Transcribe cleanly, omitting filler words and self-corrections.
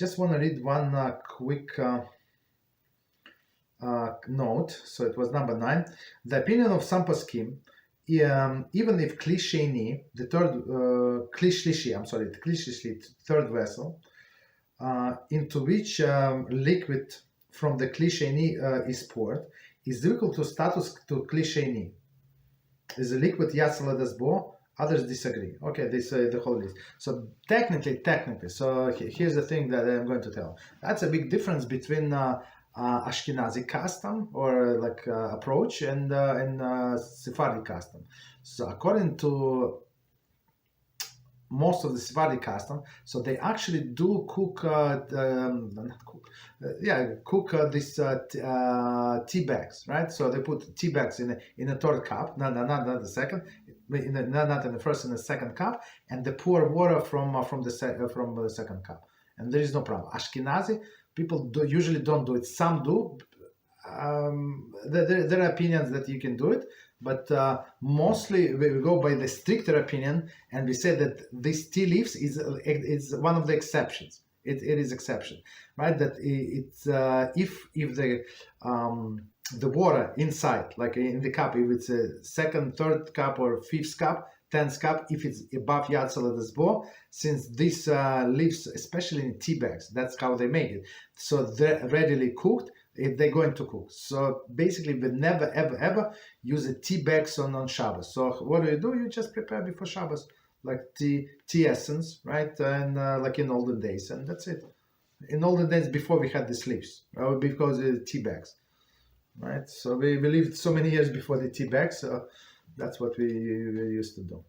just want to read one quick note. So it was number 9. The opinion of some poskim, even if kli sheni, the kli shlishi, third vessel, into which liquid from the kli sheni is poured, is equal to status to kli sheni. Is a liquid yatzal adasbo. Others disagree. Okay, this the whole list. So technically, so here's the thing that I'm going to tell. That's a big difference between Ashkenazi custom or approach and Sephardi custom. So according to most of the Sephardi custom, so they actually do cook, these tea bags, right? So they put tea bags in a third cup, not the second, not in the first and the second cup, and they pour water from the second cup, and there is no problem. Ashkenazi people usually don't do it. Some do. There are opinions that you can do it, but mostly we go by the stricter opinion, and we say that this tea leaves is one of the exceptions. It is exception, right? That it's if the water inside, like in the cup, if it's a second, third cup, or fifth cup, 10th cup, if it's above yatzal adasbo, since this leaves, especially in tea bags, that's how they make it. So they're readily cooked. They're going to cook. So basically, we never ever use a tea bags on Shabbos. So what do? You just prepare before Shabbos, like tea essence, right? And like in olden days, and that's it. In olden days, before we had the sleeves, because the tea bags, right? So we lived so many years before the tea bags. So that's what we used to do.